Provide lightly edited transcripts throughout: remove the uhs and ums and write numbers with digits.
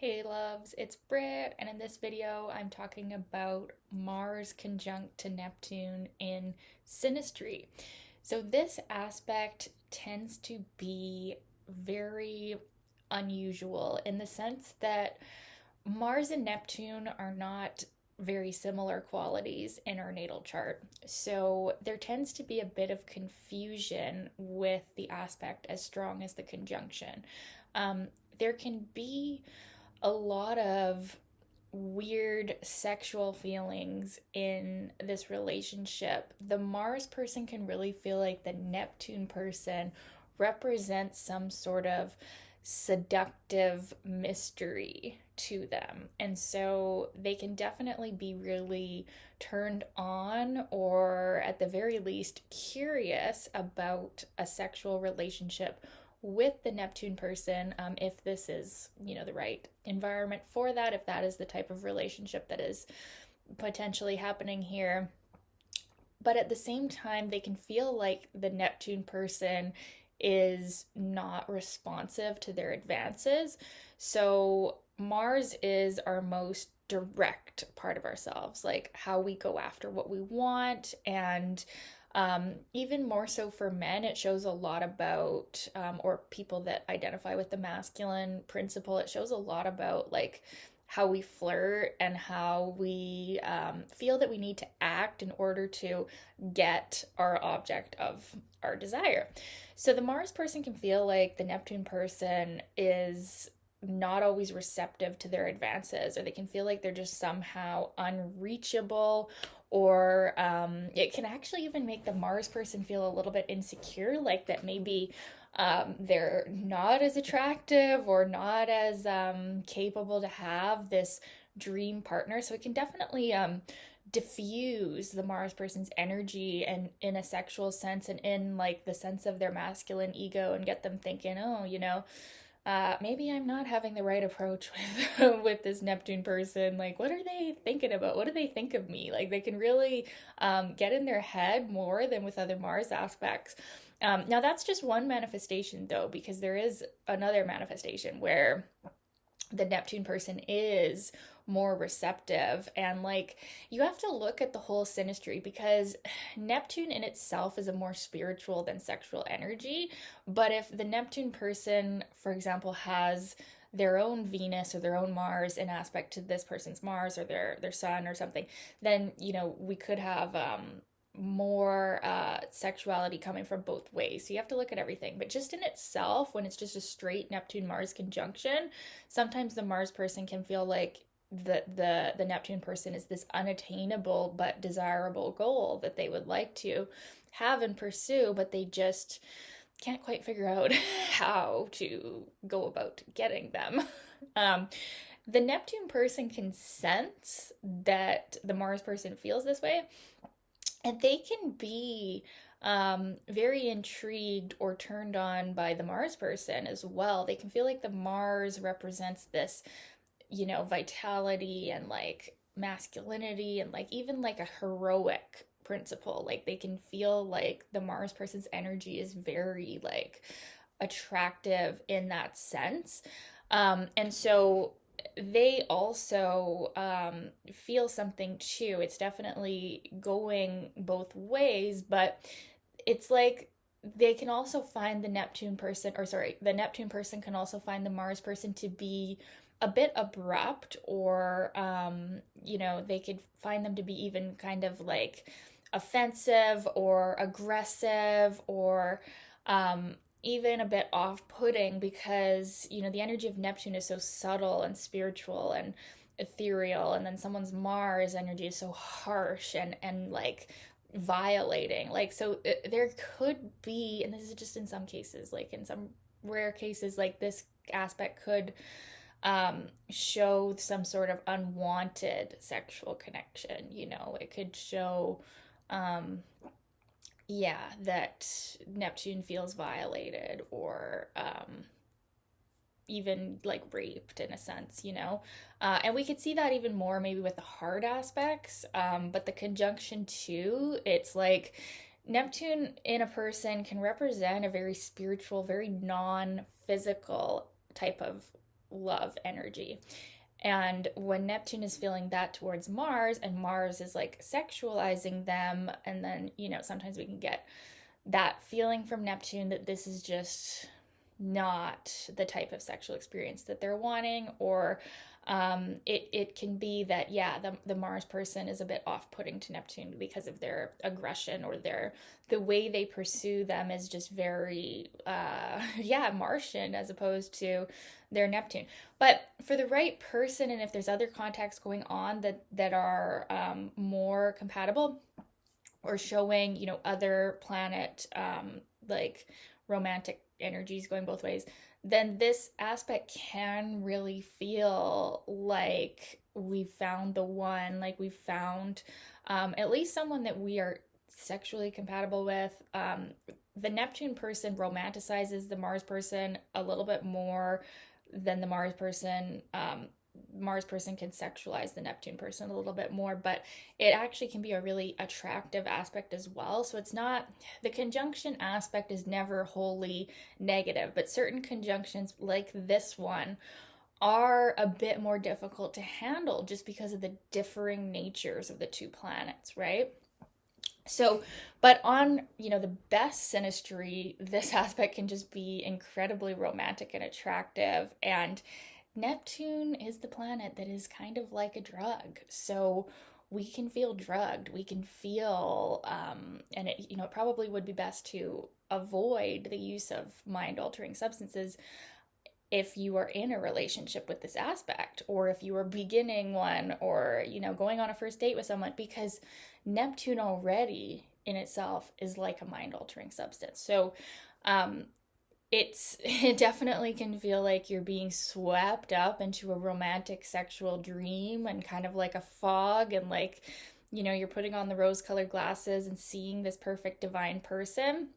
Hey loves, it's Britt, and in this video I'm talking about Mars conjunct to Neptune in Synastry. So this aspect tends to be very unusual in the sense that Mars and Neptune are not very similar qualities in our natal chart. So there tends to be a bit of confusion with the aspect as strong as the conjunction. Um, there can be a lot of weird sexual feelings in this relationship. The Mars person can really feel like the Neptune person represents some sort of seductive mystery to them. And so they can definitely be really turned on or at the very least curious about a sexual relationship with the Neptune person, if this is, the right environment for that, if that is the type of relationship that is potentially happening here. But at the same time, they can feel like the Neptune person is not responsive to their advances. So Mars is our most direct part of ourselves, like how we go after what we want. And even more so for men, it shows a lot about, or people that identify with the masculine principle, it shows a lot about like how we flirt and how we feel that we need to act in order to get our object of our desire. So the Mars person can feel like the Neptune person is not always receptive to their advances, or they can feel like they're just somehow unreachable, or it can actually even make the Mars person feel a little bit insecure, like that maybe they're not as attractive or not as capable to have this dream partner. So it can definitely diffuse the Mars person's energy and in a sexual sense and in like the sense of their masculine ego and get them thinking, oh, maybe I'm not having the right approach with with this Neptune person. Like, what are they thinking about? What do they think of me? Like, they can really get in their head more than with other Mars aspects. Now, that's just one manifestation, though, because there is another manifestation where the Neptune person is more receptive. And like, you have to look at the whole synastry because Neptune in itself is a more spiritual than sexual energy. But if the Neptune person, for example, has their own Venus or their own Mars in aspect to this person's Mars or their Sun or something, then we could have more sexuality coming from both ways. So you have to look at everything. But just in itself, when it's just a straight Neptune Mars conjunction, sometimes the Mars person can feel like the Neptune person is this unattainable but desirable goal that they would like to have and pursue, but they just can't quite figure out how to go about getting them. Um, the Neptune person can sense that the Mars person feels this way, and they can be very intrigued or turned on by the Mars person as well. They can feel like the Mars represents this, vitality and like masculinity and like even like a heroic principle. Like they can feel like the Mars person's energy is very like attractive in that sense. And so they also feel something too. It's definitely going both ways, but it's like they can also find the Neptune person, or sorry, the Neptune person can also find the Mars person to be a bit abrupt, or, they could find them to be even kind of like offensive or aggressive or even a bit off-putting because the energy of Neptune is so subtle and spiritual and ethereal, and then someone's Mars energy is so harsh and like violating. Like, so there could be, and this is just in some cases, like in some rare cases, like this aspect could show some sort of unwanted sexual connection. It could show yeah, that Neptune feels violated or even like raped in a sense. And we could see that even more maybe with the hard aspects. But the conjunction too, it's like Neptune in a person can represent a very spiritual, very non physical type of love energy. And when Neptune is feeling that towards Mars, and Mars is like sexualizing them, and then, sometimes we can get that feeling from Neptune that this is just not the type of sexual experience that they're wanting, or it can be that, yeah, the Mars person is a bit off-putting to Neptune because of their aggression, or the way they pursue them is just very yeah, Martian, as opposed to their Neptune. But for the right person, and if there's other contacts going on that are more compatible, or showing, other planet like romantic energies going both ways, then this aspect can really feel like we found the one, like we found at least someone that we are sexually compatible with. The Neptune person romanticizes the Mars person a little bit more than the Mars person. Mars person can sexualize the Neptune person a little bit more, but it actually can be a really attractive aspect as well. So it's not, the conjunction aspect is never wholly negative, but certain conjunctions like this one are a bit more difficult to handle just because of the differing natures of the two planets, right? So, but on, the best synastry, this aspect can just be incredibly romantic and attractive. And Neptune is the planet that is kind of like a drug. So we can feel drugged. We can feel, and it probably would be best to avoid the use of mind altering substances if you are in a relationship with this aspect, or if you are beginning one, or, going on a first date with someone, because Neptune already in itself is like a mind altering substance. So, it definitely can feel like you're being swept up into a romantic sexual dream, and kind of like a fog, and like, you're putting on the rose-colored glasses and seeing this perfect divine person.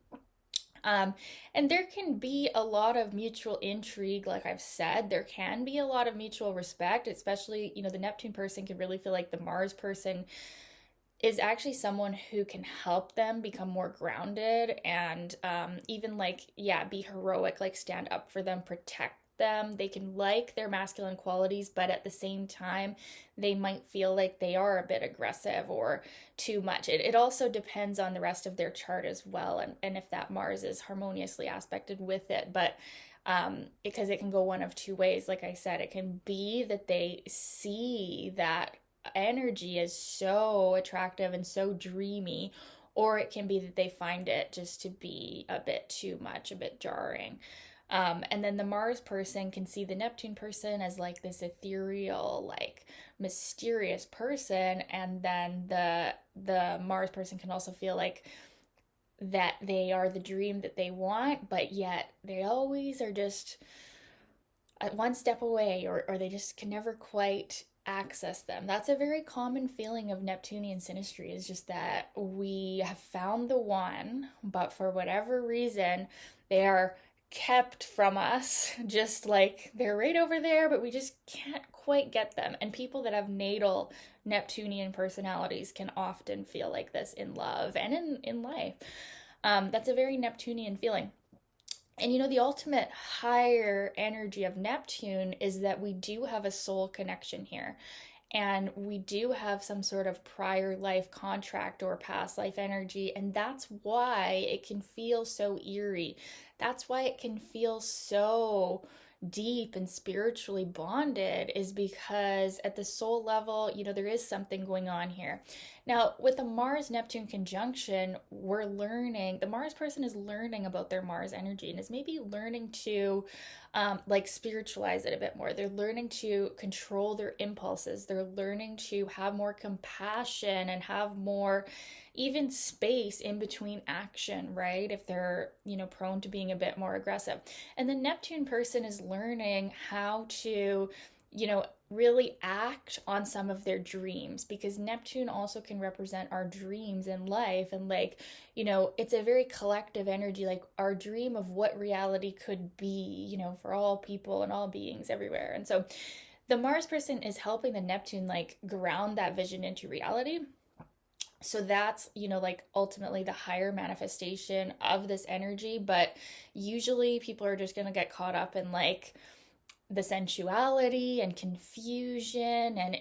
And there can be a lot of mutual intrigue, like I've said. There can be a lot of mutual respect, especially, the Neptune person can really feel like the Mars person is actually someone who can help them become more grounded, and even like, yeah, be heroic, like stand up for them, protect them. They can like their masculine qualities, but at the same time, they might feel like they are a bit aggressive or too much. It also depends on the rest of their chart as well, and if that Mars is harmoniously aspected with it. But because it can go one of two ways, like I said, it can be that they see that energy is so attractive and so dreamy, or it can be that they find it just to be a bit too much, a bit jarring. And then the Mars person can see the Neptune person as like this ethereal, like mysterious person, and then the Mars person can also feel like that they are the dream that they want, but yet they always are just one step away, or they just can never quite access them. That's a very common feeling of Neptunian synastry, is just that we have found the one, but for whatever reason, they are kept from us, just like they're right over there, but we just can't quite get them. And people that have natal Neptunian personalities can often feel like this in love and in life. That's a very Neptunian feeling. And the ultimate higher energy of Neptune is that we do have a soul connection here. And we do have some sort of prior life contract or past life energy. And that's why it can feel so eerie. That's why it can feel so deep and spiritually bonded, is because at the soul level, there is something going on here. Now, with the Mars-Neptune conjunction, we're learning, the Mars person is learning about their Mars energy, and is maybe learning to like spiritualize it a bit more. They're learning to control their impulses. They're learning to have more compassion and have more even space in between action, right? If they're, prone to being a bit more aggressive. And the Neptune person is learning how to, really act on some of their dreams, because Neptune also can represent our dreams in life. And like, it's a very collective energy, like our dream of what reality could be, for all people and all beings everywhere. And so the Mars person is helping the Neptune like ground that vision into reality. So that's, like ultimately the higher manifestation of this energy. But usually people are just going to get caught up in like the sensuality and confusion and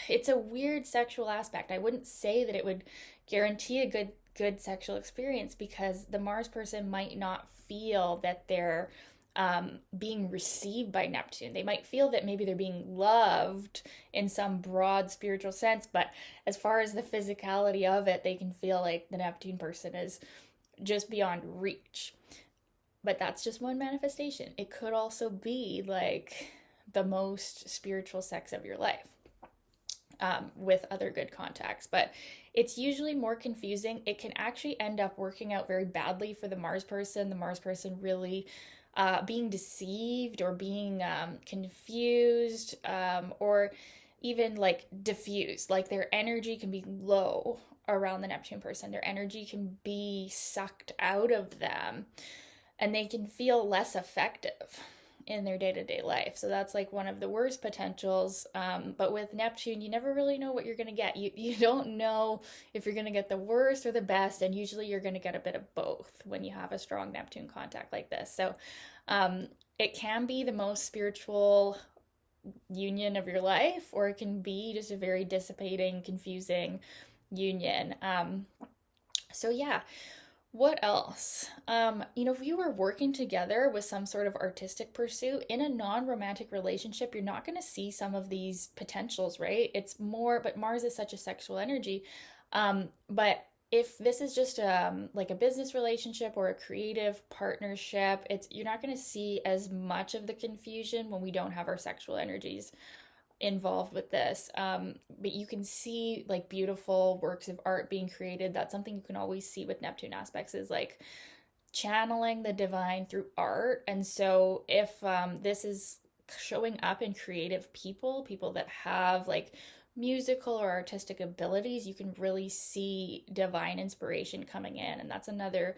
it's a weird sexual aspect. I wouldn't say that it would guarantee a good sexual experience, because the Mars person might not feel that they're being received by Neptune. They might feel that maybe they're being loved in some broad spiritual sense, but as far as the physicality of it, they can feel like the Neptune person is just beyond reach. But that's just one manifestation. It could also be like the most spiritual sex of your life, with other good contacts. But it's usually more confusing. It can actually end up working out very badly for the Mars person. The Mars person really being deceived or being confused, or even like diffused. Like their energy can be low around the Neptune person. Their energy can be sucked out of them, and they can feel less effective in their day-to-day life. So that's like one of the worst potentials. But with Neptune, you never really know what you're going to get. You don't know if you're going to get the worst or the best, and usually you're going to get a bit of both when you have a strong Neptune contact like this. So it can be the most spiritual union of your life, or it can be just a very dissipating, confusing union. So yeah. What else? If you were working together with some sort of artistic pursuit in a non-romantic relationship, you're not going to see some of these potentials, right? It's more, but Mars is such a sexual energy. But if this is just like a business relationship or a creative partnership, you're not going to see as much of the confusion when we don't have our sexual energies involved with this. But you can see like beautiful works of art being created. That's something you can always see with Neptune aspects, is like channeling the divine through art. And so if this is showing up in creative people that have like musical or artistic abilities, you can really see divine inspiration coming in. And that's another,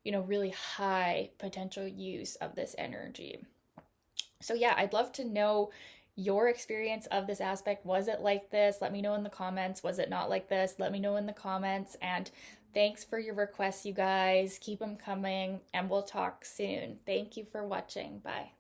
really high potential use of this energy. So yeah, I'd love to know your experience of this aspect. Was it like this? Let me know in the comments. Was it not like this? Let me know in the comments. And thanks for your requests, you guys. Keep them coming, and we'll talk soon. Thank you for watching. Bye.